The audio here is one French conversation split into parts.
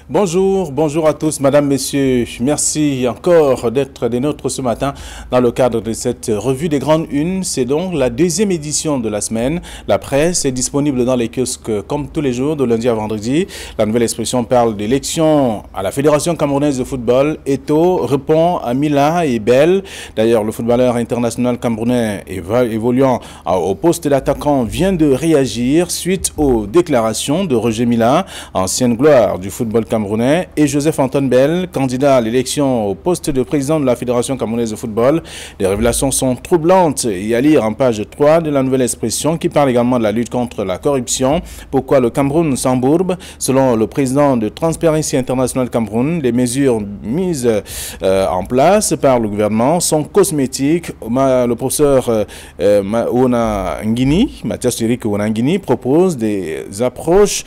Bonjour, bonjour à tous, madame, messieurs. Merci encore d'être des nôtres ce matin dans le cadre de cette revue des grandes unes. C'est donc la deuxième édition de la semaine. La presse est disponible dans les kiosques comme tous les jours, de lundi à vendredi. La nouvelle expression parle d'élection à la Fédération camerounaise de football. Eto répond à Mila et Bell. D'ailleurs, le footballeur international camerounais évoluant au poste d'attaquant vient de réagir suite aux déclarations de Roger Mila, ancienne gloire du football camerounais, et Joseph-Antoine Bell, candidat à l'élection au poste de président de la Fédération camerounaise de football. Les révélations sont troublantes et à lire en page 3 de la nouvelle expression qui parle également de la lutte contre la corruption. Pourquoi le Cameroun s'embourbe? Selon le président de Transparency International Cameroun, les mesures mises en place par le gouvernement sont cosmétiques. Le professeur Mathias Eric Ngini propose des approches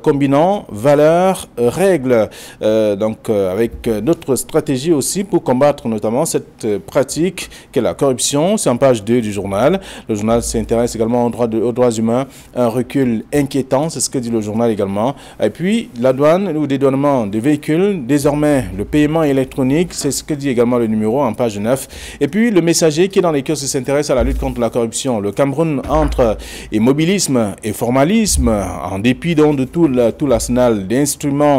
combinant valeurs, règles, avec d'autres stratégies aussi pour combattre notamment cette pratique qu'est la corruption. C'est en page 2 du journal. Le journal s'intéresse également aux droits humains. Un recul inquiétant, c'est ce que dit le journal également. Et puis, la douane ou dédouanement des véhicules, désormais le paiement électronique, c'est ce que dit également le numéro en page 9. Et puis, le messager qui est dans les kiosques s'intéresse à la lutte contre la corruption. Le Cameroun entre immobilisme et formalisme, en dépit donc de tout l'arsenal d'instruments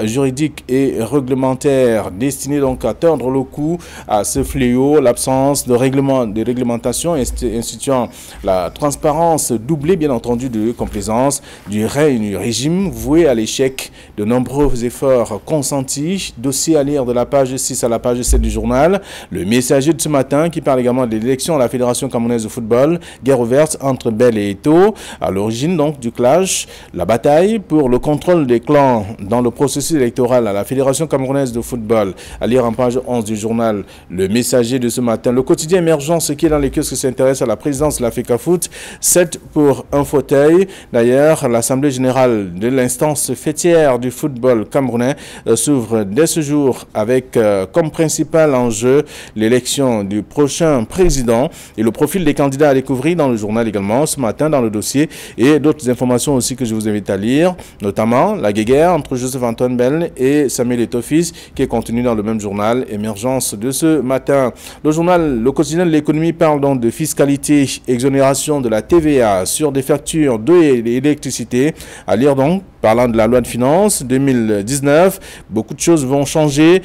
juridiques et réglementaires destinés donc à tordre le cou à ce fléau, l'absence de réglementation instituant la transparence doublée bien entendu de complaisance du régime voué à l'échec. De nombreux efforts consentis, dossier à lire de la page 6 à la page 7 du journal. Le messager de ce matin qui parle également de l'élection à la Fédération camerounaise de football, guerre ouverte entre Bell et Eto, à l'origine donc du clash, la bataille pour le contrôle des clans dans le processus électoral à la Fédération camerounaise de football. À lire en page 11 du journal Le Messager de ce matin. Le quotidien Émergence qui est dans les kiosques s'intéresse à la présidence de la FECAFOOT. 7 pour un fauteuil. D'ailleurs, l'Assemblée générale de l'instance fêtière du football camerounais s'ouvre dès ce jour avec comme principal enjeu l'élection du prochain président et le profil des candidats à découvrir dans le journal également ce matin dans le dossier, et d'autres informations aussi que je vous invite à lire, notamment la guéguerre entre Joseph-Antoine Bell et Samuel Eto'o-Fils qui est contenu dans le même journal Émergence de ce matin. Le journal Le Quotidien de l'économie parle donc de fiscalité, exonération de la TVA sur des factures d'eau et d'électricité. À lire donc, parlant de la loi de finances 2019, beaucoup de choses vont changer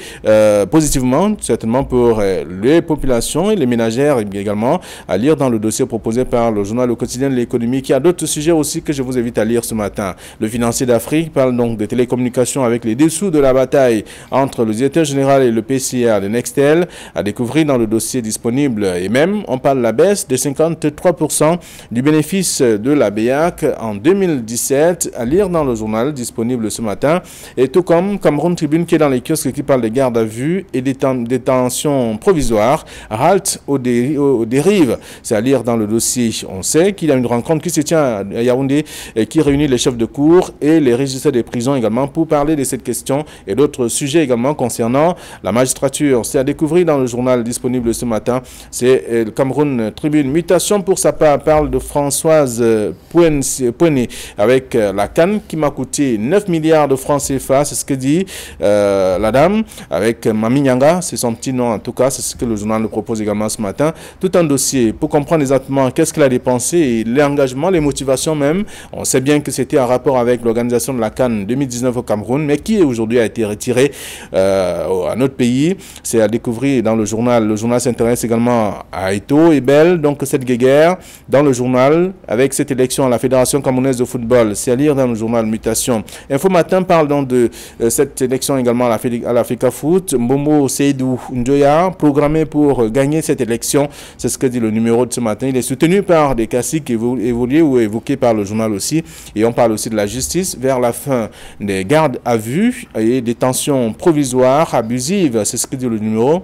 positivement, certainement pour les populations et les ménagères également. À lire dans le dossier proposé par le journal Le Quotidien de l'économie qui a d'autres sujets aussi que je vous invite à lire ce matin. Le Financier d'Afrique parle donc de télécommunications avec les dessous de la bataille entre le directeur général et le PCA de Nextel, à découvrir dans le dossier disponible. Et même, on parle de la baisse de 53% du bénéfice de la BEAC en 2017, à lire dans le journal disponible ce matin. Et tout comme Cameroun Tribune qui est dans les kiosques qui parle des gardes à vue et des détentions provisoires, halte aux dérives. C'est à lire dans le dossier. On sait qu'il y a une rencontre qui se tient à Yaoundé et qui réunit les chefs de cour et les registres des prisons également pour parler de cette question et d'autres sujets également concernant la magistrature. C'est à découvrir dans le journal disponible ce matin. C'est le Cameroun Tribune. Mutation pour sa part parle de Françoise Pouené avec la CAN qui m'a coûté 9 milliards de francs CFA. C'est ce que dit la dame avec Mami Nyanga. C'est son petit nom en tout cas. C'est ce que le journal nous propose également ce matin. Tout un dossier pour comprendre exactement qu'est-ce qu'elle a dépensé et l'engagement, les motivations même. On sait bien que c'était en rapport avec l'organisation de la CAN 2019 au Cameroun, mais qui aujourd'hui a été retiré à notre pays. C'est à découvrir dans le journal. Le journal s'intéresse également à Eto et Bell, donc cette guéguerre dans le journal avec cette élection à la Fédération camerounaise de football. C'est à lire dans le journal Mutation. Info Matin parle donc de cette élection également à la FECAFOOT. Mbombo Seydou Ndoya, programmé pour gagner cette élection. C'est ce que dit le numéro de ce matin. Il est soutenu par des classiques évolués ou évoqués par le journal aussi. Et on parle aussi de la justice vers la fin des gardes à vue et des tensions provisoires abusives. C'est ce que dit le numéro.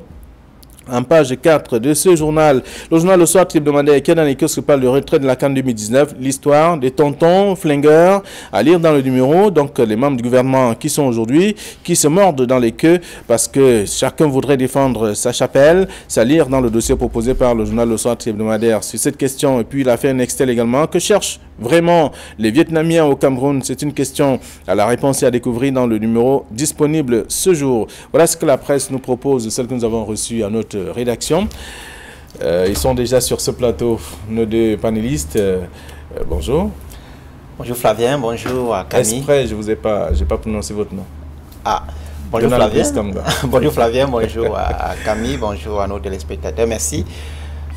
En page 4 de ce journal, le journal Le Soir hebdomadaire qui est dans les kiosques parle de retrait de la CAN 2019, l'histoire des tontons flingueurs, à lire dans le numéro. Donc les membres du gouvernement qui sont aujourd'hui, qui se mordent dans les queues parce que chacun voudrait défendre sa chapelle. C'est à lire dans le dossier proposé par le journal Le Soir hebdomadaire sur cette question. Et puis l'affaire Nextel également, que cherche vraiment les Vietnamiens au Cameroun? C'est une question à la réponse et à découvrir dans le numéro disponible ce jour. Voilà ce que la presse nous propose, celle que nous avons reçue à notre rédaction. Ils sont déjà sur ce plateau, nos deux panélistes. Bonjour. Bonjour Flavien, bonjour à Camille. Exprès, je n'ai pas prononcé votre nom. Ah, bonjour Flavien. Bonjour Flavien, bonjour à Camille, bonjour à nos téléspectateurs. Merci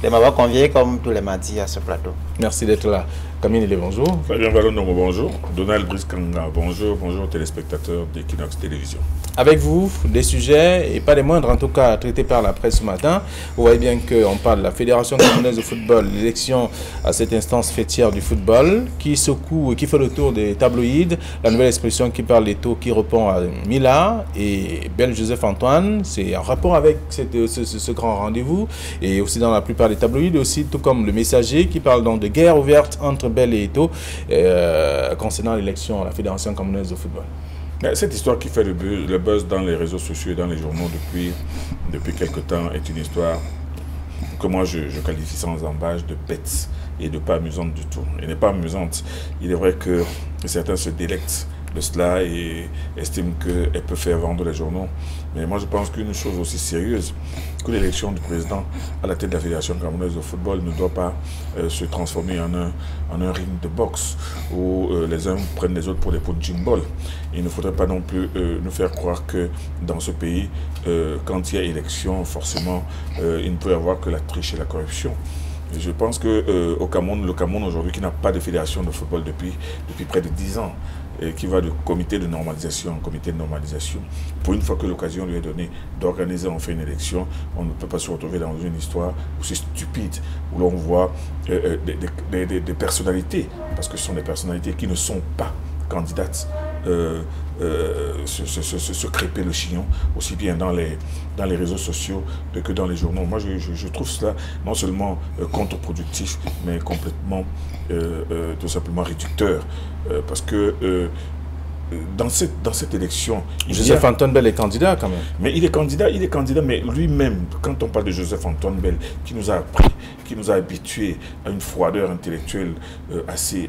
de m'avoir convié comme tous les mardis à ce plateau. Merci d'être là. Camille Nélé, bonjour. Fabien Vallon, bonjour. Donald Briskanga, bonjour. Bonjour aux téléspectateurs d'Equinox Télévision. Avec vous, des sujets, et pas des moindres en tout cas, traités par la presse ce matin. Vous voyez bien qu'on parle de la Fédération camerounaise de football, l'élection à cette instance fêtière du football, qui secoue et qui fait le tour des tabloïds. La nouvelle expression qui parle des taux qui répond à Mila et Belle Joseph Antoine. C'est en rapport avec ce grand rendez-vous. Et aussi dans la plupart des tabloïds, aussi tout comme le Messager qui parle donc de guerre ouverte entre Belle et Eto'o concernant l'élection à la Fédération camerounaise de football. Cette histoire qui fait le buzz dans les réseaux sociaux et dans les journaux depuis quelque temps est une histoire que moi je qualifie sans embâche de bête et de pas amusante du tout. Elle n'est pas amusante. Il est vrai que certains se délectent de cela et estiment qu'elle peut faire vendre les journaux. Mais moi je pense qu'une chose aussi sérieuse que l'élection du président à la tête de la Fédération camerounaise de football ne doit pas se transformer en un ring de boxe où les uns prennent les autres pour des punching balls. Il ne faudrait pas non plus nous faire croire que dans ce pays, quand il y a élection, forcément, il ne peut y avoir que la triche et la corruption. Et je pense qu'au Cameroun, le Cameroun aujourd'hui qui n'a pas de fédération de football depuis près de 10 ans, et qui va de comité de normalisation en comité de normalisation, pour une fois que l'occasion lui est donnée d'organiser enfin une élection, on ne peut pas se retrouver dans une histoire aussi stupide, où l'on voit des personnalités, parce que ce sont des personnalités qui ne sont pas candidates, se crêper le chignon, aussi bien dans les réseaux sociaux que dans les journaux. Moi, je trouve cela non seulement contre-productif, mais complètement tout simplement réducteur. Parce que dans cette élection... Joseph Antoine Bell est candidat quand même. Mais il est candidat, mais lui-même, quand on parle de Joseph Antoine Bell, qui nous a appris, qui nous a habitués à une froideur intellectuelle assez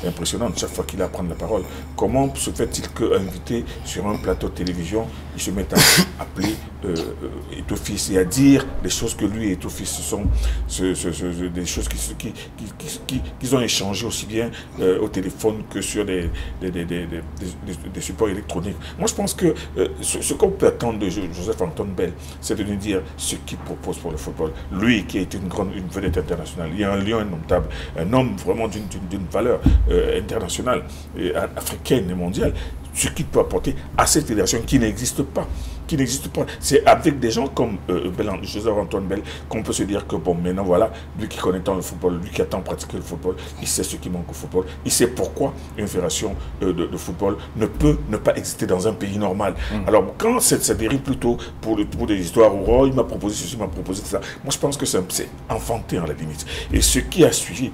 impressionnante chaque fois qu'il a à prendre la parole, comment se fait-il qu'invité sur un plateau de télévision, il se met à appeler Eto'o-fils et à dire des choses que lui et Eto'o-fils, ce sont des choses qu'ils ont échangées aussi bien au téléphone que sur des supports électroniques. Moi, je pense que ce qu'on peut attendre de Joseph Antoine Bell, c'est de nous dire ce qu'il propose pour le football. Lui, qui est une vedette internationale, il y a un lion indomptable, un homme vraiment d'une valeur internationale, africaine et mondiale, ce qu'il peut apporter à cette fédération qui n'existe pas. C'est avec des gens comme Joseph Antoine Bell qu'on peut se dire que bon, maintenant voilà, lui qui connaît tant le football, lui qui a tant pratiqué le football, il sait ce qui manque au football, il sait pourquoi une fédération de football ne peut ne pas exister dans un pays normal. Alors quand ça dérive plutôt pour des histoires où oh, il m'a proposé ceci, il m'a proposé ça, moi je pense que c'est enfantin à la limite. Et ce qui a suivi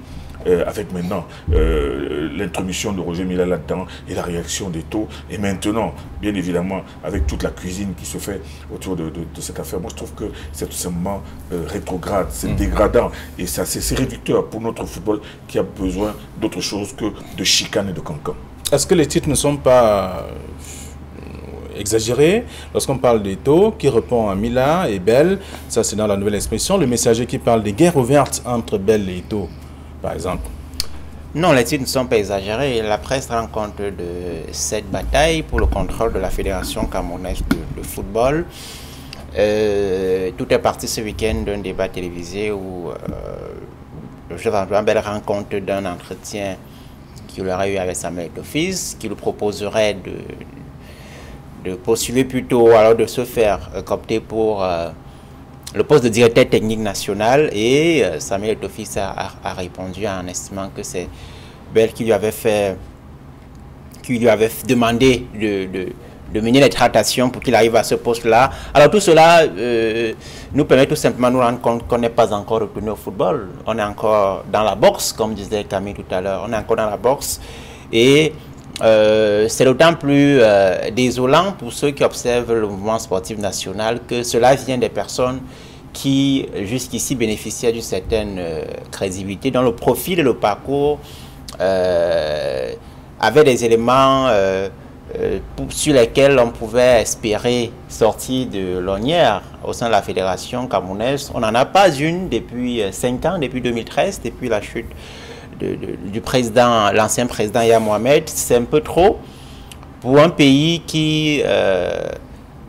avec maintenant l'intromission de Roger Mila là-dedans et la réaction d'Eto'o, et maintenant, bien évidemment, avec toute la cuisine qui se fait autour de cette affaire, moi je trouve que c'est tout simplement rétrograde, c'est dégradant, et c'est réducteur pour notre football qui a besoin d'autre chose que de chicane et de cancan. Est-ce que les titres ne sont pas exagérés lorsqu'on parle d'Eto'o qui répond à Mila et Bell? Ça c'est dans la nouvelle expression. Le Messager qui parle des guerres ouvertes entre Bell et Eto'o, par exemple. Non, les titres ne sont pas exagérés. La presse rend compte de cette bataille pour le contrôle de la Fédération camerounaise de football. Tout est parti ce week-end d'un débat télévisé où Joseph Antoine Bell rend compte d'un entretien qu'il aurait eu avec Samuel Eto'o-fils, qui lui proposerait de postuler plutôt, alors de se faire coopter pour le poste de directeur technique national, et Samuel Eto'o-fils a répondu en estimant que c'est Bell qui lui avait demandé de mener les tractations pour qu'il arrive à ce poste-là. Alors tout cela nous permet tout simplement de nous rendre compte qu'on n'est pas encore retourné au football. On est encore dans la boxe, comme disait Camille tout à l'heure. On est encore dans la boxe, et c'est d'autant plus désolant pour ceux qui observent le mouvement sportif national que cela vient des personnes qui jusqu'ici bénéficiaient d'une certaine crédibilité, dont le profil et le parcours avait des éléments sur lesquels on pouvait espérer sortir de l'ornière au sein de la fédération camerounaise. On n'en a pas une depuis 5 ans, depuis 2013, depuis la chute du président, l'ancien président Yahya Mohamed. C'est un peu trop pour un pays qui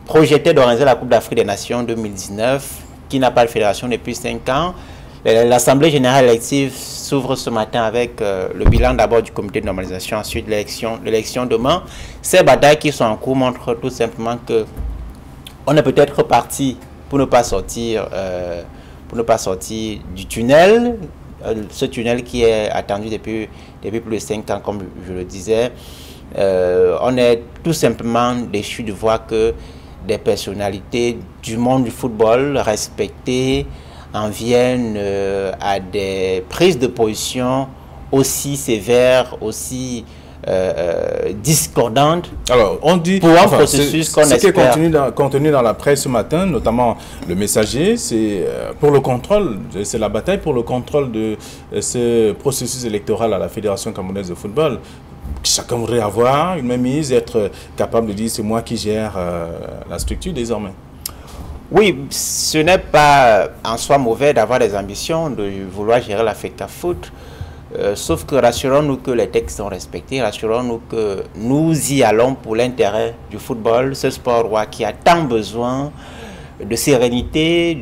projetait d'organiser la Coupe d'Afrique des Nations 2019, qui n'a pas de fédération depuis 5 ans. L'Assemblée générale élective s'ouvre ce matin avec le bilan d'abord du comité de normalisation, ensuite l'élection demain. Ces batailles qui sont en cours montrent tout simplement que on est peut-être parti pour ne pas sortir du tunnel, ce tunnel qui est attendu depuis plus de 5 ans, comme je le disais. On est tout simplement déçu de voir que des personnalités du monde du football respectées en viennent à des prises de position aussi sévères, aussi discordantes. Alors, on dit, pour un processus qu'on espère. Ce qui est contenu dans la presse ce matin, notamment le messager, c'est pour le contrôle, c'est la bataille pour le contrôle de ce processus électoral à la Fédération camerounaise de football. Chacun voudrait avoir une mainmise, être capable de dire c'est moi qui gère la structure désormais. Oui, ce n'est pas en soi mauvais d'avoir des ambitions, de vouloir gérer la FECAFOOT, sauf que rassurons-nous que les textes sont respectés, rassurons-nous que nous y allons pour l'intérêt du football, ce sport roi qui a tant besoin de sérénité,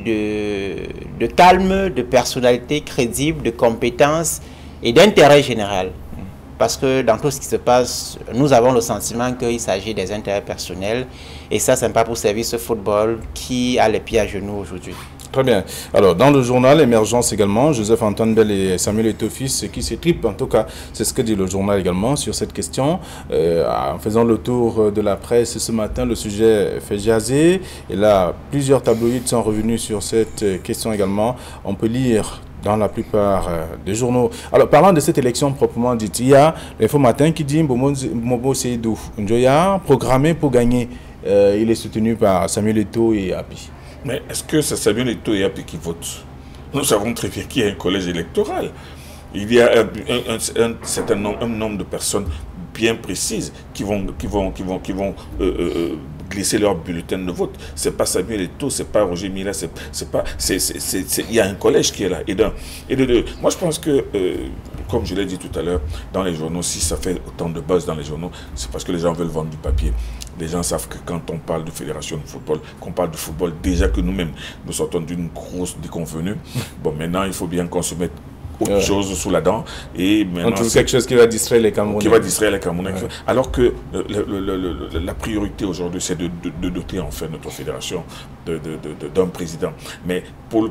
de calme, de personnalité crédible, de compétences et d'intérêt général. Parce que dans tout ce qui se passe, nous avons le sentiment qu'il s'agit des intérêts personnels. Et ça, ce n'est pas pour servir ce football qui a les pieds à genoux aujourd'hui. Très bien. Alors, dans le journal Émergence également, Joseph-Antoine Bell et Samuel Eto'o-Fils qui s'étripent. En tout cas, c'est ce que dit le journal également sur cette question. En faisant le tour de la presse ce matin, le sujet fait jaser. Et là, plusieurs tabloïds sont revenus sur cette question également. On peut lire dans la plupart des journaux. Alors, parlant de cette élection proprement dite, il y a l'Info Matin qui dit Mobo Seydou Njoya, programmé pour gagner. Il est soutenu par Samuel Eto'o et Api. Mais est-ce que c'est Samuel Eto'o et Api qui votent? Nous savons très bien qu'il y a un collège électoral. Il y a un certain nombre de personnes bien précises qui vont glisser leur bulletin de vote. C'est pas Samuel Eto'o, c'est pas Roger Mila, il y a un collège qui est là. Et de deux, moi je pense que, comme je l'ai dit tout à l'heure, dans les journaux, si ça fait autant de buzz dans les journaux, c'est parce que les gens veulent vendre du papier. Les gens savent que quand on parle de fédération de football, qu'on parle de football, déjà que nous-mêmes, nous sortons d'une grosse déconvenue. Bon, maintenant, il faut bien qu'on se mette autre chose sous la dent. Et maintenant, on trouve quelque chose qui va distraire les Camerounais. Qui va distraire les Camerounais. Ouais. Alors que la priorité aujourd'hui, c'est de doter enfin notre fédération d'un président. Mais pour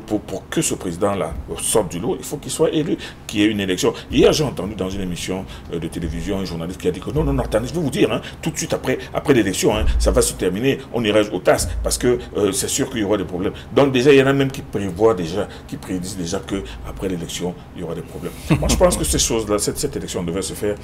que ce président-là sorte du lot, il faut qu'il soit élu, qu'il y ait une élection. Hier, j'ai entendu dans une émission de télévision un journaliste qui a dit que non, attendez, je vais vous dire, hein, tout de suite après l'élection, hein, ça va se terminer, on ira au TAS, parce que c'est sûr qu'il y aura des problèmes. Donc déjà, il y en a même qui prévoient déjà, qui prédisent déjà qu'après l'élection, il y aura des problèmes. Moi, je pense que ces choses-là, cette élection devait se faire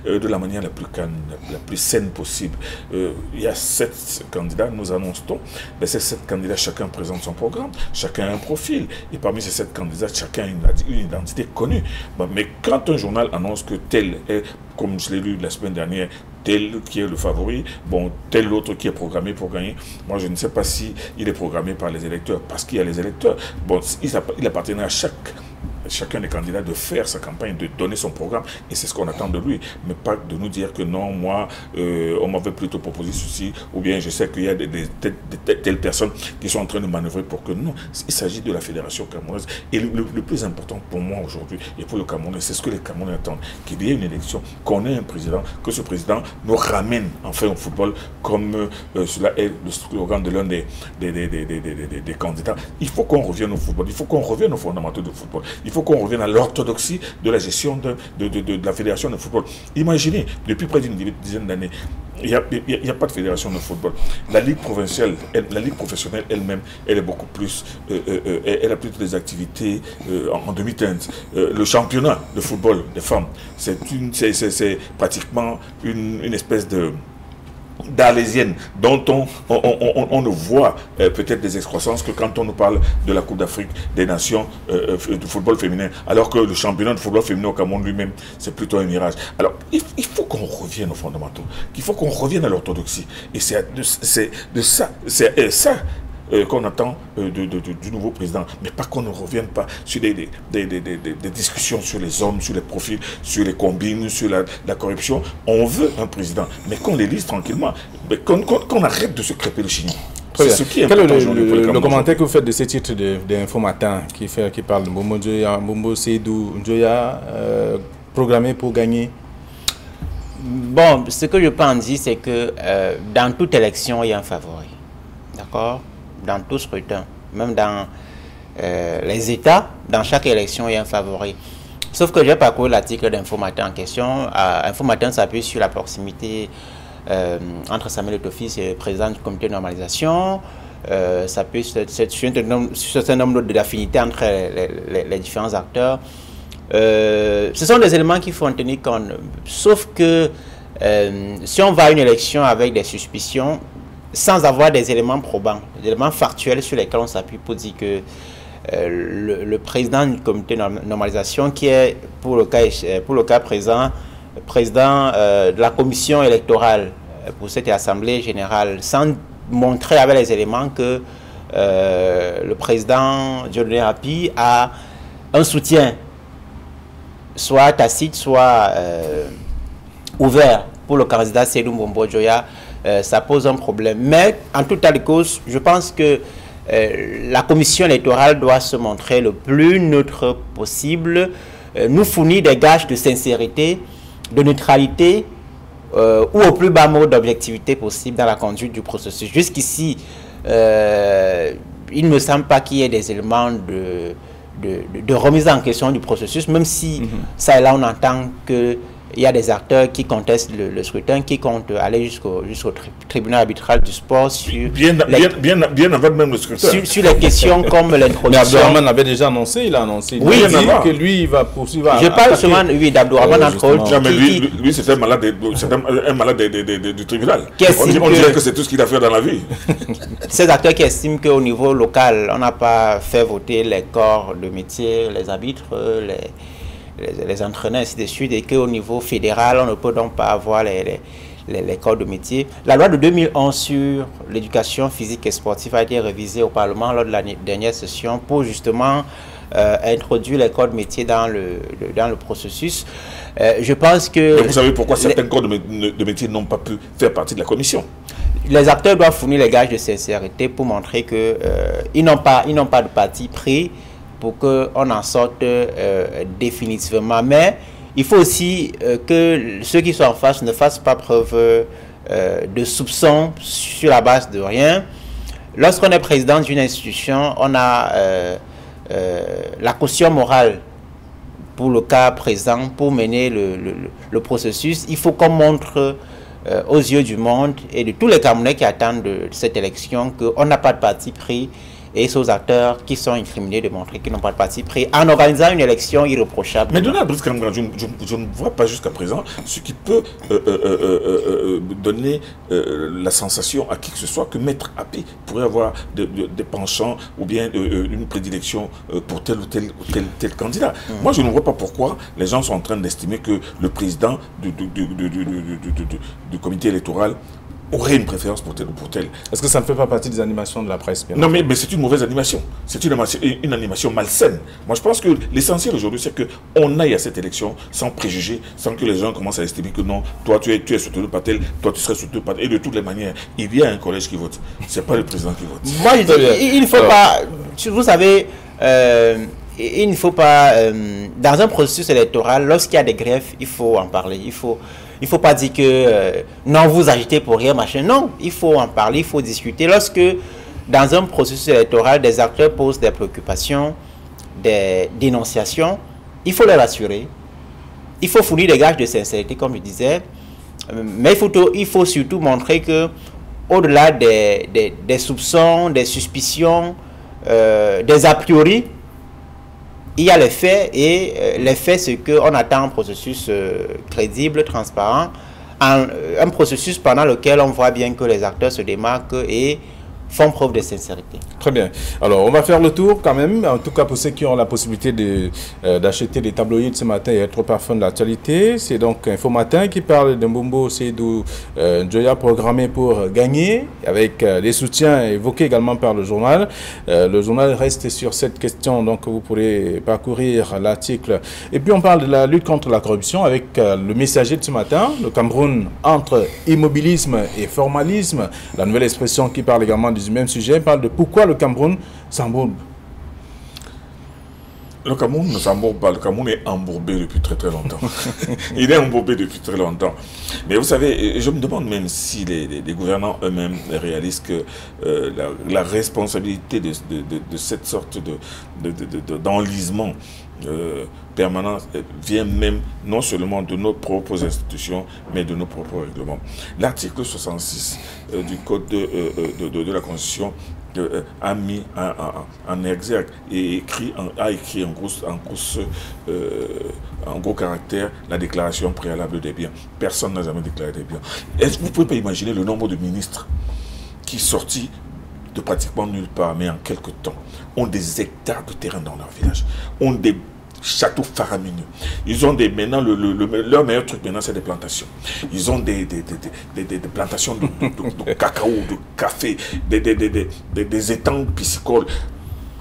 de la manière la plus calme, la plus saine possible. Il y a 7 candidats, nous annonçons, mais ces 7 candidats, chacun présente son programme, chacun a un profil, et parmi ces 7 candidats, chacun a une identité connue. Bon, mais quand un journal annonce que tel est, comme je l'ai lu la semaine dernière, tel qui est le favori, bon, tel autre qui est programmé pour gagner. Moi, je ne sais pas si il est programmé par les électeurs, parce qu'il y a les électeurs. Bon, il appartenait à chacun des candidats de faire sa campagne, de donner son programme, et c'est ce qu'on attend de lui, mais pas de nous dire que non, moi, on m'avait plutôt proposé ceci, ou bien je sais qu'il y a telles personnes qui sont en train de manœuvrer pour que non, il s'agit de la fédération camerounaise, et le plus important pour moi aujourd'hui, et pour le Camerounais, c'est ce que les Camerounais attendent, qu'il y ait une élection, qu'on ait un président, que ce président nous ramène enfin au football, comme cela est le slogan de l'un des candidats. Il faut qu'on revienne au football, il faut qu'on revienne aux fondamentaux du football, il faut qu'on revienne à l'orthodoxie de la gestion de la fédération de football. Imaginez, depuis près d'une dizaine d'années, il n'y a pas de fédération de football. La ligue provinciale, la ligue professionnelle elle-même, elle est beaucoup plus, elle a plus des activités en demi-teinte. Le championnat de football des femmes, c'est pratiquement une espèce d'arlésienne, dont on ne voit peut-être des excroissances que quand on nous parle de la Coupe d'Afrique des Nations du football féminin, alors que le championnat de football féminin au Cameroun lui-même, c'est plutôt un mirage. Alors, il faut qu'on revienne aux fondamentaux, il faut qu'on revienne à l'orthodoxie. Et c'est de ça qu'on attend du nouveau président, mais pas qu'on ne revienne pas sur des discussions sur les hommes, sur les profils, sur les combines, sur la corruption. On veut un président, mais qu'on l'élise tranquillement, mais qu'on arrête de se crêper le chignon. Quel est le commentaire que vous faites de ce titre d'Info Matin qui parle de Mbombo Seydou Njoya programmé pour gagner? Bon, ce que je peux en dire, c'est que dans toute élection, il y a un favori. D'accord? Dans tout scrutin, même dans les États, dans chaque élection, il y a un favori. Sauf que j'ai parcouru l'article d'Info Matin en question. Info Matin s'appuie sur la proximité entre Samuel Eto'o-Fils et le président du comité de normalisation. S'appuie sur un certain nombre d'affinités entre les différents acteurs. Ce sont des éléments qu'il faut en tenir compte. Sauf que si on va à une élection avec des suspicions, sans avoir des éléments probants, des éléments factuels sur lesquels on s'appuie pour dire que le président du comité de normalisation, qui est pour le cas présent, président de la commission électorale pour cette assemblée générale, sans montrer avec les éléments que le président Dieudonné Rappi a un soutien, soit tacite, soit ouvert pour le candidat Seydou Mbombo Njoya, ça pose un problème. Mais en tout état de cause, je pense que la commission électorale doit se montrer le plus neutre possible, nous fournir des gages de sincérité, de neutralité ou au plus bas mot d'objectivité possible dans la conduite du processus. Jusqu'ici, il ne me semble pas qu'il y ait des éléments de remise en question du processus, même si ça et là on entend que il y a des acteurs qui contestent le scrutin, qui comptent aller jusqu'au tribunal arbitral du sport sur bien avant même le scrutin. Sur les questions comme l'introduction. Mais Abdourahmane l'avait déjà annoncé, il a annoncé. Oui, que lui, il va poursuivre. Je parle seulement d'Abdourahmane entre autres. Mais lui c'est un malade du tribunal. On dirait que c'est tout ce qu'il a fait dans la vie. Ces acteurs qui estiment qu'au niveau local, on n'a pas fait voter les corps de métier, les arbitres, les entraîneurs, ainsi de suite, et qu'au niveau fédéral, on ne peut donc pas avoir les corps de métier. La loi de 2011 sur l'éducation physique et sportive a été révisée au Parlement lors de la dernière session pour justement introduire les corps de métier dans le processus. Je pense que... Mais vous savez pourquoi certains corps de métier n'ont pas pu faire partie de la commission? Les acteurs doivent fournir les gages de sincérité pour montrer qu'ils n'ont pas de parti pris pour qu'on en sorte définitivement. Mais il faut aussi que ceux qui sont en face ne fassent pas preuve de soupçons sur la base de rien. Lorsqu'on est président d'une institution, on a la caution morale pour le cas présent, pour mener le processus. Il faut qu'on montre aux yeux du monde et de tous les Camerounais qui attendent de cette élection qu'on n'a pas de parti pris, et aux acteurs qui sont incriminés de montrer qu'ils n'ont pas de parti pris en organisant une élection irréprochable. Mais Donald Brice, je ne vois pas jusqu'à présent ce qui peut donner la sensation à qui que ce soit que Maître Hapi pourrait avoir des penchants ou bien une prédilection pour tel ou tel candidat. Moi, je ne vois pas pourquoi les gens sont en train d'estimer que le président du comité électoral aurait une préférence pour tel ou pour tel. Est-ce que ça ne fait pas partie des animations de la presse? Non, mais c'est une mauvaise animation. C'est une animation malsaine. Moi, je pense que l'essentiel aujourd'hui, c'est qu'on aille à cette élection sans préjugés, sans que les gens commencent à estimer que non, toi, tu es soutenu par tel, toi, tu serais soutenu par tel. Et de toutes les manières, il y a un collège qui vote. Ce n'est pas le président qui vote. Moi, je dis, il ne faut pas... Vous savez, il ne faut pas... dans un processus électoral, lorsqu'il y a des greffes, il faut en parler. Il faut pas dire que non, vous agitez pour rien, machin. Non, il faut en parler, il faut discuter. Lorsque, dans un processus électoral, des acteurs posent des préoccupations, des dénonciations, il faut les rassurer. Il faut fournir des gages de sincérité, comme je disais. Mais il faut surtout montrer que, au-delà des soupçons, des suspicions, des a priori, il y a les faits, et les faits, c'est qu'on attend un processus crédible, transparent, un processus pendant lequel on voit bien que les acteurs se démarquent et font preuve de sincérité. Très bien. Alors, on va faire le tour quand même, en tout cas pour ceux qui ont la possibilité d'acheter des tabloïds ce matin et être au parfum de l'actualité. C'est donc Info Matin qui parle d'un Mbumbo Seydou Njoya programmé pour gagner, avec des soutiens évoqués également par le journal. Le journal reste sur cette question, donc vous pourrez parcourir l'article. Et puis on parle de la lutte contre la corruption avec le messager de ce matin, le Cameroun entre immobilisme et formalisme, la nouvelle expression qui parle également du même sujet, parle de pourquoi le Cameroun s'embourbe. Le Cameroun ne s'embourbe pas, le Cameroun est embourbé depuis très très longtemps. Il est embourbé depuis très longtemps. Mais vous savez, je me demande même si les gouvernants eux-mêmes réalisent que la responsabilité de cette sorte d'enlisement permanent vient même non seulement de nos propres institutions, mais de nos propres règlements. L'article 66 du Code de la Constitution a mis en exergue et a écrit en gros caractère la déclaration préalable des biens. Personne n'a jamais déclaré des biens. Est-ce que vous ne pouvez pas imaginer le nombre de ministres qui, sortis de pratiquement nulle part, mais en quelques temps, ont des hectares de terrain dans leur village, ont des châteaux faramineux. Ils ont maintenant, leur meilleur truc maintenant, c'est des plantations. Ils ont des plantations de cacao, de café, des étangs piscicoles.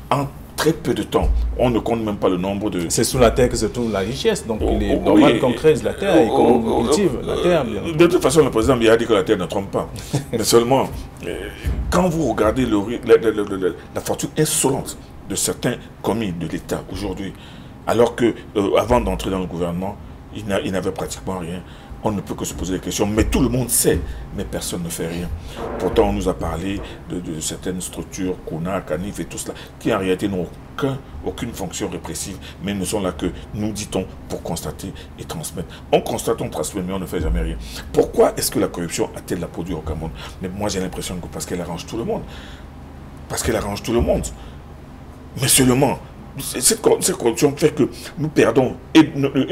En très peu de temps, on ne compte même pas le nombre de... C'est sous la terre que se trouve la richesse, donc il est normal qu'on creuse la terre et qu'on cultive la terre. Bien. De toute façon, le président a dit que la terre ne trompe pas. Mais seulement, quand vous regardez la fortune insolente de certains commis de l'État aujourd'hui, alors que avant d'entrer dans le gouvernement, il n'avait pratiquement rien. On ne peut que se poser des questions, mais tout le monde sait, mais personne ne fait rien. Pourtant, on nous a parlé de certaines structures, CONA, CANIF et tout cela, qui en réalité n'ont aucune fonction répressive, mais ne sont là que, nous dit-on, pour constater et transmettre. On constate, on transmet, mais on ne fait jamais rien. Pourquoi est-ce que la corruption a-t-elle la peau dure au Cameroun? Mais moi, j'ai l'impression que parce qu'elle arrange tout le monde. Parce qu'elle arrange tout le monde. Mais seulement... Cette corruption fait que nous perdons et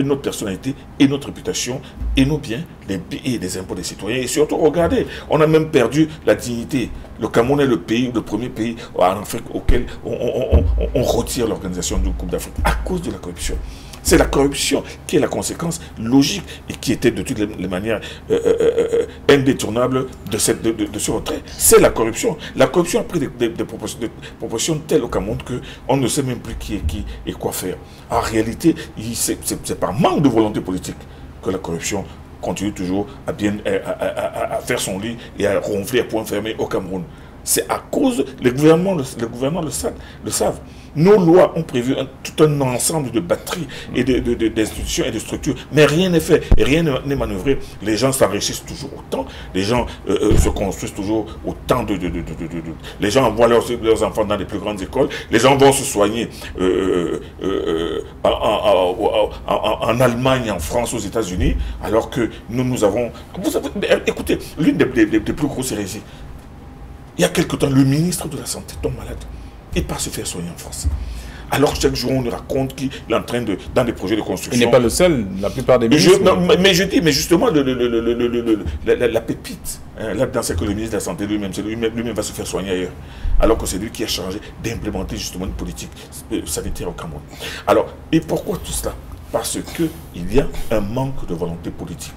notre personnalité, et notre réputation, et nos biens, et les impôts des citoyens. Et surtout, regardez, on a même perdu la dignité. Le Cameroun est le premier pays en Afrique auquel on retire l'organisation d'une Coupe d'Afrique à cause de la corruption. C'est la corruption qui est la conséquence logique et qui était de toutes les manières indétournable de ce retrait. C'est la corruption. La corruption a pris des proportions telles au Cameroun qu'on ne sait même plus qui est qui et quoi faire. En réalité, c'est par manque de volonté politique que la corruption continue toujours à faire son lit et à ronfler à point fermé au Cameroun. C'est à cause, les gouvernements le savent. Nos lois ont prévu tout un ensemble de batteries et d'institutions et de structures, mais rien n'est fait, et rien n'est manœuvré. Les gens s'enrichissent toujours autant, les gens se construisent toujours autant les gens envoient leurs enfants dans les plus grandes écoles, les gens vont se soigner en Allemagne, en France, aux États-Unis, alors que nous avons... Vous savez, écoutez, l'une des plus grosses hérésies, il y a quelque temps, le ministre de la Santé tombe malade. Il part se faire soigner en France. Alors chaque jour, on nous raconte qu'il est en train dans des projets de construction. Il n'est pas le seul, la plupart des ministres. Mais justement, la pépite, hein, là-dedans, c'est que le ministre de la Santé lui-même va se faire soigner ailleurs. Alors que c'est lui qui a chargé d'implémenter justement une politique sanitaire au Cameroun. Alors, et pourquoi tout cela? Parce qu'il y a un manque de volonté politique.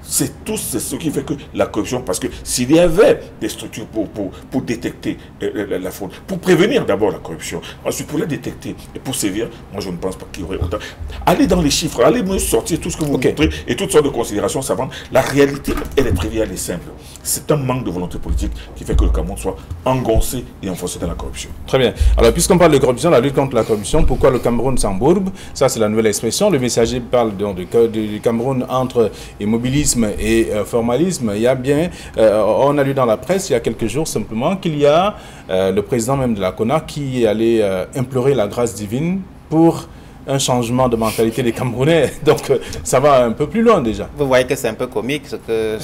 C'est ce qui fait que la corruption, parce que s'il y avait des structures pour détecter la fraude, pour prévenir d'abord la corruption, ensuite pour la détecter et pour sévir, moi je ne pense pas qu'il y aurait autant. Allez dans les chiffres, allez me sortir tout ce que vous montrez et toutes sortes de considérations savantes. La réalité, elle est triviale et simple. C'est un manque de volonté politique qui fait que le Cameroun soit engoncé et enfoncé dans la corruption. Très bien. Alors puisqu'on parle de corruption, la lutte contre la corruption, pourquoi le Cameroun s'embourbe? Ça c'est la nouvelle expression. Le messager parle donc du Cameroun entre immobilisme et formalisme. Il y a bien, on a lu dans la presse il y a quelques jours simplement qu'il y a le président même de la CONA qui allait implorer la grâce divine pour un changement de mentalité des Camerounais. Donc ça va un peu plus loin déjà. Vous voyez que c'est un peu comique ce que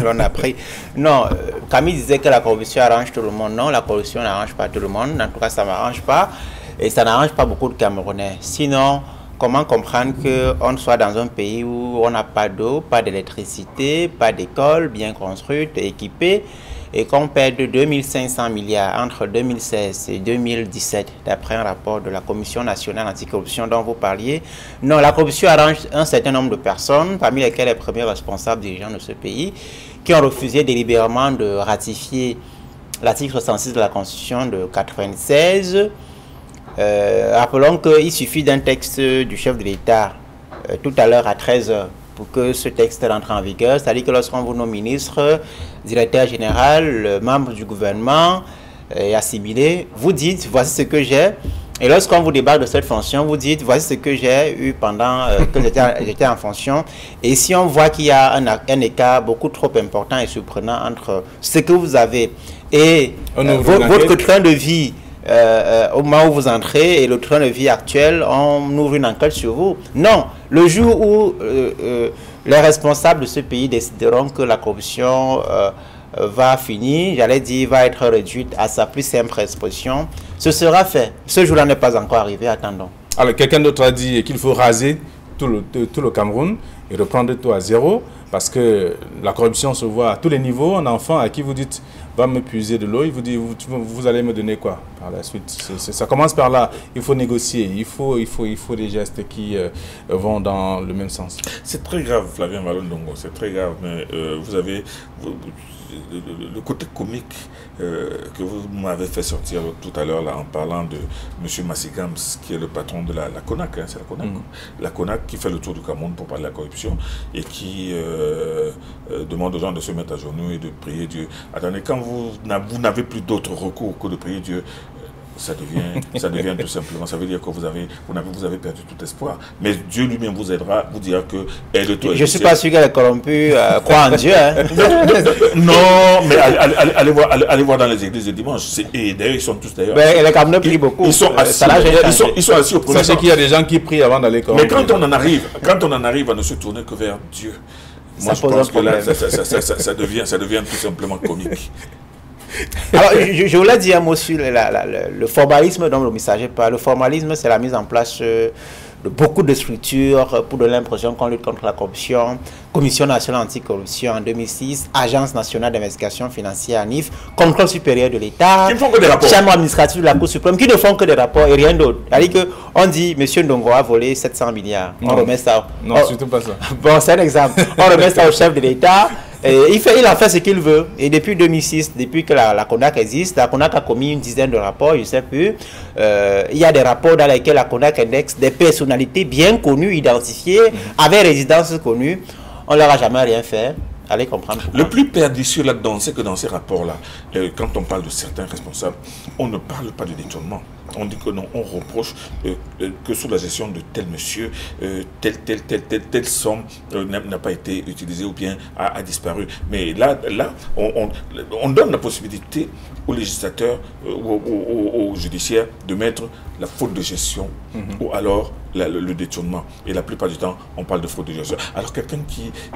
l'on a pris. Non, Camille disait que la corruption arrange tout le monde. Non, la corruption n'arrange pas tout le monde. En tout cas, ça ne m'arrange pas. Et ça n'arrange pas beaucoup de Camerounais. Sinon, comment comprendre qu'on soit dans un pays où on n'a pas d'eau, pas d'électricité, pas d'école bien construite, équipée, et qu'on perd 2500 milliards entre 2016 et 2017, d'après un rapport de la Commission nationale anticorruption dont vous parliez. Non, la corruption arrange un certain nombre de personnes, parmi lesquelles les premiers responsables dirigeants de ce pays, qui ont refusé délibérément de ratifier l'article 66 de la Constitution de 1996. Rappelons qu'il suffit d'un texte du chef de l'État tout à l'heure à 13 h pour que ce texte rentre en vigueur. C'est-à-dire que lorsqu'on vous nomme ministre, directeur général, membre du gouvernement et assimilé, vous dites voici ce que j'ai. Et lorsqu'on vous débarque de cette fonction, vous dites voici ce que j'ai eu pendant que j'étais en fonction. Et si on voit qu'il y a un écart beaucoup trop important et surprenant entre ce que vous avez et votre train de vie au moment où vous entrez et le train de vie actuel, on ouvre une enquête sur vous. Non, le jour où les responsables de ce pays décideront que la corruption va finir, j'allais dire, va être réduite à sa plus simple expression, ce sera fait. Ce jour-là n'est pas encore arrivé, attendons. Alors, quelqu'un d'autre a dit qu'il faut raser tout le Cameroun et reprendre tout à zéro, parce que la corruption se voit à tous les niveaux. Un enfant à qui vous dites va me puiser de l'eau, il vous dit vous allez me donner quoi par la suite. Ça commence par là. Il faut négocier, il faut des gestes qui vont dans le même sens. C'est très grave, Flavien Malondongo, c'est très grave, mais vous avez le côté comique que vous m'avez fait sortir tout à l'heure là en parlant de M. Massigams, qui est le patron de la CONAC, hein, c'est la CONAC, la CONAC qui fait le tour du Cameroun pour parler de la corruption et qui demande aux gens de se mettre à genoux et de prier Dieu. Attendez, quand vous n'avez plus d'autre recours que de prier Dieu, ça devient tout simplement, ça veut dire que vous avez perdu tout espoir. Mais Dieu lui-même vous aidera, vous dira que aide-toi. Je ne suis pas sûr que les corrompus croient en Dieu. Hein. Non, mais allez voir dans les églises de dimanche. Et d'ailleurs, ils sont tous d'ailleurs. Mais les Camerounais prient beaucoup. Ils sont assis, ils sont assis au premier. Sachez qu'il y a des gens qui prient avant d'aller corrompre. Mais quand on en arrive à ne se tourner que vers Dieu, moi je pense que là, ça devient tout simplement comique. Alors, je voulais dire un mot sur le formalisme dont le messager parle. Le formalisme, c'est la mise en place de beaucoup de structures pour donner l'impression qu'on lutte contre la corruption. Commission nationale anticorruption en 2006, Agence nationale d'investigation financière ANIF, Contrôle supérieur de l'État, qui ne font que des rapports. Chambre administrative de la Cour suprême, qui ne font que des rapports et rien d'autre. C'est-à-dire qu'on dit, M. Ndongo a volé 700 milliards. On remet ça. Non, surtout pas ça. Bon, c'est un exemple. On remet ça au chef de l'État. Il a fait ce qu'il veut. Et depuis 2006, depuis que la CONAC existe, la CONAC a commis une dizaine de rapports, je ne sais plus. Il y a des rapports dans lesquels la CONAC indexe des personnalités bien connues, identifiées, avec résidence connue. On ne leur a jamais rien fait. Allez comprendre pourquoi. Le plus pernicieux là-dedans, c'est que dans ces rapports-là, quand on parle de certains responsables, on ne parle pas de détournement. On dit que non, on reproche que sous la gestion de tel monsieur, telle somme n'a pas été utilisée ou bien a disparu. Mais là on donne la possibilité aux législateurs, aux judiciaires de mettre la faute de gestion ou alors le détournement. Et la plupart du temps, on parle de faute de gestion. Alors quelqu'un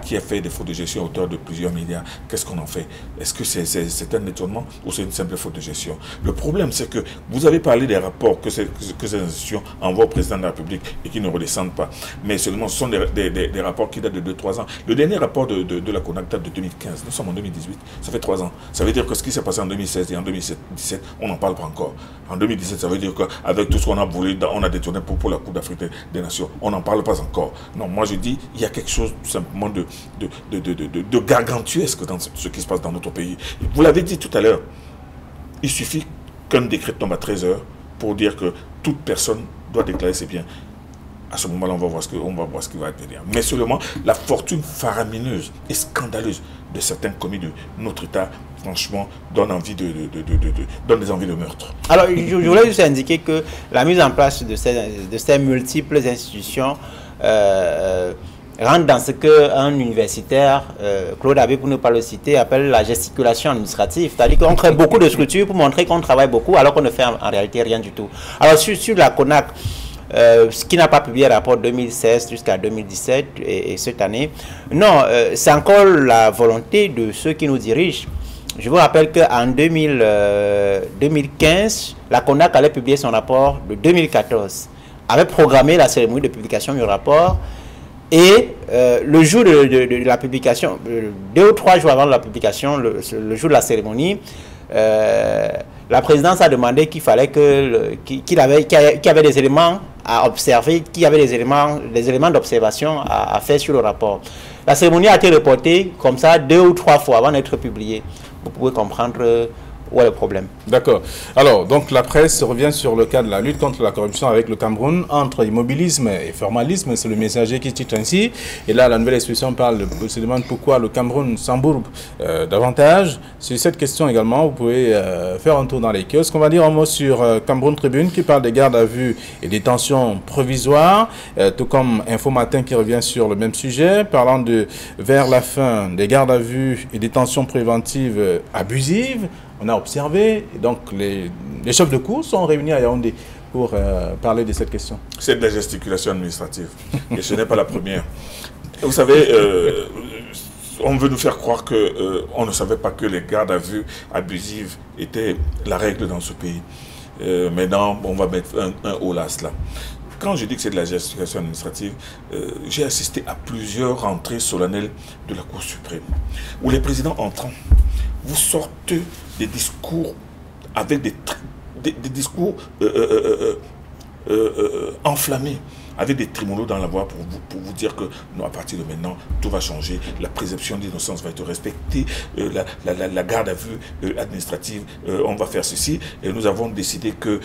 qui a fait des fautes de gestion à hauteur de plusieurs milliards, qu'est-ce qu'on en fait? Est-ce que c'est un détournement ou c'est une simple faute de gestion? Le problème, c'est que vous avez parlé des rapports que ces institutions envoient au président de la République et qui ne redescendent pas. Mais seulement ce sont des rapports qui datent de 2-3 ans. Le dernier rapport de la CONAC date de 2015. Nous sommes en 2018. Ça fait 3 ans. Ça veut dire que ce qui s'est passé en 2016 et en 2017, on n'en parle pas encore. En 2017, ça veut dire qu'avec tout ce qu'on a volé, on a détourné pour la Coupe d'Afrique des Nations. On n'en parle pas encore. Non, moi je dis, il y a quelque chose tout simplement de gargantuesque dans ce qui se passe dans notre pays. Vous l'avez dit tout à l'heure, il suffit qu'un décret tombe à 13 h pour dire que toute personne doit déclarer ses biens. À ce moment-là, on va voir ce qui va advenir. Mais seulement, la fortune faramineuse et scandaleuse de certains commis de notre État, franchement, donne des envies de meurtre. Alors, je voulais juste indiquer que la mise en place de ces multiples institutions rentre dans ce qu'un universitaire, Claude Abbé, pour ne pas le citer, appelle la gesticulation administrative. C'est-à-dire qu'on crée beaucoup de structures pour montrer qu'on travaille beaucoup, alors qu'on ne fait en réalité rien du tout. Alors, sur la CONAC, ce qui n'a pas publié le rapport 2016 jusqu'à 2017 et cette année, non, c'est encore la volonté de ceux qui nous dirigent. Je vous rappelle qu'en 2015, la CONAC allait publier son rapport de 2014. avait programmé la cérémonie de publication du rapport. Et le jour de la publication, 2 ou 3 jours avant la publication, le jour de la cérémonie, la présidence a demandé qu'il fallait qu'il y avait des éléments à observer, qu'il y avait des éléments d'observation à faire sur le rapport. La cérémonie a été reportée comme ça 2 ou 3 fois avant d'être publiée. Vous pouvez comprendre où est le problème. D'accord. Alors, donc la presse revient sur le cas de la lutte contre la corruption avec le Cameroun, entre immobilisme et formalisme, c'est le Messager qui titre ainsi. Et là, la Nouvelle Expression se demande pourquoi le Cameroun s'embourbe davantage. Sur cette question également, vous pouvez faire un tour dans les kiosques. On va dire un mot sur Cameroun Tribune qui parle des gardes à vue et des détentions provisoires, tout comme Info Matin qui revient sur le même sujet, parlant de vers la fin des gardes à vue et détentions préventives abusives. On a observé, donc les chefs de cour sont réunis à Yaoundé pour parler de cette question. C'est de la gesticulation administrative, et ce n'est pas la première. Vous savez, on veut nous faire croire qu'on ne savait pas que les gardes à vue abusives étaient la règle dans ce pays. Maintenant, on va mettre un haut là cela. Quand je dis que c'est de la gesticulation administrative, j'ai assisté à plusieurs rentrées solennelles de la Cour suprême, où les présidents entrants vous sortent des discours avec des discours enflammés, avec des trimolos dans la voix pour vous dire que non, à partir de maintenant, tout va changer, la présomption d'innocence va être respectée, la garde à vue administrative, on va faire ceci, et nous avons décidé que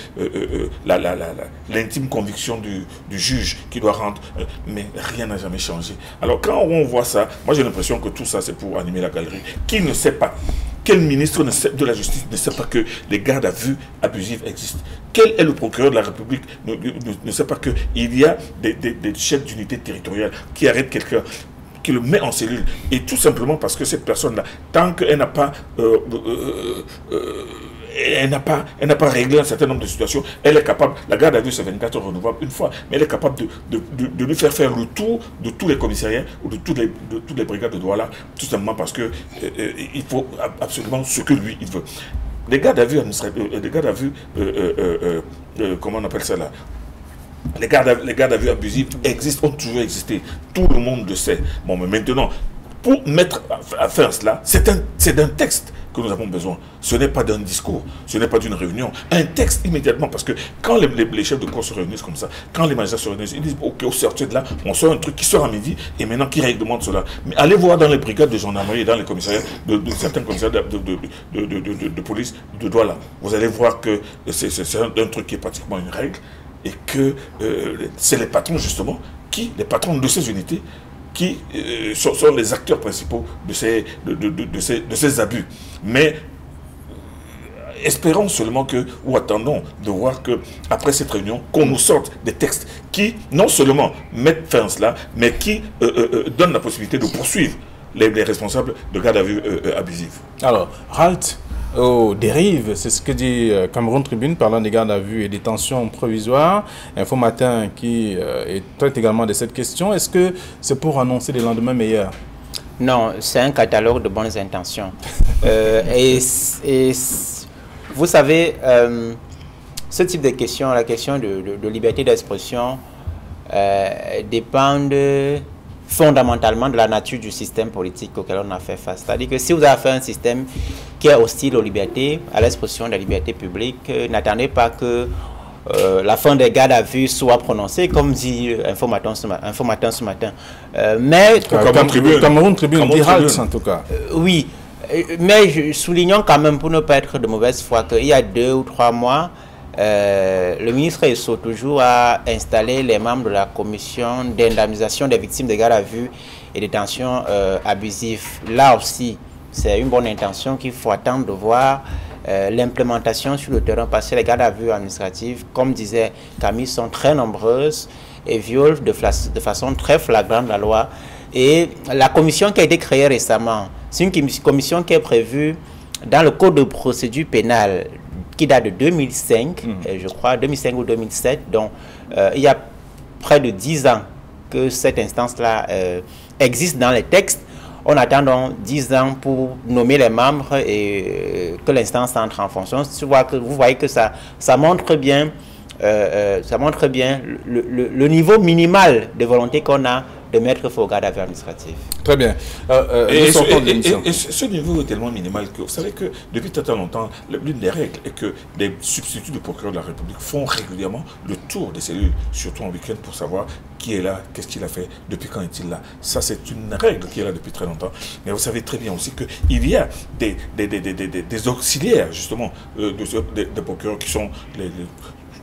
l'intime conviction du juge qui doit rendre, mais rien n'a jamais changé. Alors quand on voit ça, moi j'ai l'impression que tout ça c'est pour animer la galerie. Qui ne sait pas? Quel ministre de la Justice ne sait pas que les gardes à vue abusives existent? Quel est le procureur de la République ne sait pas qu'il y a des chefs d'unité territoriale qui arrêtent quelqu'un, qui le met en cellule, et tout simplement parce que cette personne-là, tant qu'elle n'a pas elle n'a pas réglé un certain nombre de situations, elle est capable, la garde à vue c'est 24 heures renouvelable une fois, mais elle est capable de lui faire le tour de tous les commissariats ou de toutes les brigades de Douala, tout simplement parce que il faut absolument ce que lui il veut. Les gardes à vue comment on appelle ça là? Les gardes à vue abusifs existent, ont toujours existé. Tout le monde le sait. Bon, mais maintenant, pour mettre à faire cela, c'est d'un texte que nous avons besoin. Ce n'est pas d'un discours, ce n'est pas d'une réunion. Un texte immédiatement, parce que quand les chefs de cour se réunissent comme ça, quand les magistrats se réunissent, ils disent ok, au sortir de là, on sort un truc qui sort à midi et maintenant qui réglemente cela. Mais allez voir dans les brigades de gendarmerie et dans les commissariats, certains commissariats de police de Douala. Vous allez voir que c'est un truc qui est pratiquement une règle et que c'est les patrons justement, les patrons de ces unités, qui sont les acteurs principaux de ces abus. Mais espérons seulement ou attendons de voir qu'après cette réunion, qu'on nous sorte des textes qui, non seulement mettent fin à cela, mais qui donnent la possibilité de poursuivre les responsables de garde à vue abusifs. Alors, halt aux dérives, c'est ce que dit Cameroun Tribune, parlant des gardes à vue et détentions provisoires. Info Matin qui traite également de cette question. Est-ce que c'est pour annoncer des lendemains meilleurs? Non, c'est un catalogue de bonnes intentions. Et vous savez, ce type de questions, la question de liberté d'expression, dépendent fondamentalement de la nature du système politique auquel on a fait face. C'est-à-dire que si vous avez fait un système qui est hostile aux libertés, à l'expression de la liberté publique, n'attendez pas que la fin des gardes à vue soit prononcée, comme dit Info Matin ce matin. Mais Cameroun Tribune dit halt en tout cas. Oui, mais soulignons quand même, pour ne pas être de mauvaise foi, qu'il y a 2 ou 3 mois, le ministre Esso toujours a installé les membres de la commission d'indemnisation des victimes de garde à vue et détention abusives. Là aussi, c'est une bonne intention qu'il faut attendre de voir l'implémentation sur le terrain, parce que les gardes à vue administratives, comme disait Camille, sont très nombreuses et violent de façon très flagrante la loi. Et la commission qui a été créée récemment, c'est une commission qui est prévue dans le code de procédure pénale qui date de 2005, je crois, 2005 ou 2007. Donc, il y a près de 10 ans que cette instance-là existe dans les textes. On attend donc 10 ans pour nommer les membres et que l'instance entre en fonction. Vous voyez que ça montre bien ça montre bien le niveau minimal de volonté qu'on a de mettre fin au garde à vue administratif. Très bien. Et ce niveau est tellement minimal que vous savez que depuis très longtemps, l'une des règles est que des substituts de procureur de la République font régulièrement le tour des cellules, surtout en week-end, pour savoir qui est là, qu'est-ce qu'il a fait, depuis quand est-il là. Ça, c'est une règle qui est là depuis très longtemps. Mais vous savez très bien aussi qu'il y a des auxiliaires, justement, des procureurs qui sont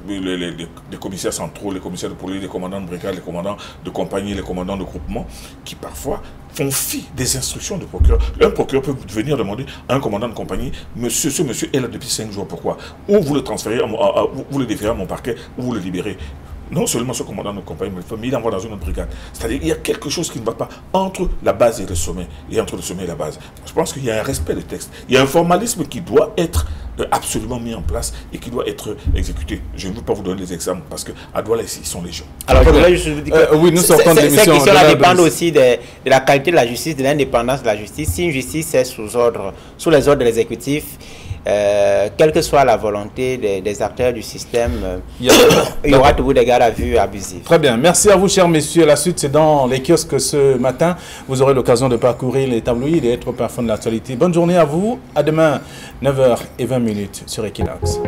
les commissaires centraux, les commissaires de police, les commandants de brigade, les commandants de compagnie, les commandants de groupement, qui parfois font fi des instructions du procureur. Un procureur peut venir demander à un commandant de compagnie, monsieur, ce monsieur est là depuis 5 jours, pourquoi? Ou vous le transférez, vous le déférez à mon parquet, ou vous le libérez. Non seulement ce commandant de compagnie, mais il envoie dans une autre brigade. C'est-à-dire qu'il y a quelque chose qui ne va pas entre la base et le sommet, et entre le sommet et la base. Je pense qu'il y a un respect des textes. Il y a un formalisme qui doit être absolument mis en place et qui doit être exécuté. Je ne veux pas vous donner des exemples parce qu'à Douala, ici, ils sont légions. Alors, je vous dis que oui, nous sortons de l'émission. Ces questions-là dépendent aussi de la qualité de la justice, de l'indépendance de la justice. Si une justice est sous les ordres de l'exécutif, quelle que soit la volonté des acteurs du système, il y aura toujours des gardes à vue abusifs. Très bien. Merci à vous, chers messieurs. La suite, c'est dans les kiosques ce matin. Vous aurez l'occasion de parcourir les tabloïds et être au parfum de l'actualité. Bonne journée à vous. À demain, 9h20 sur Equinox.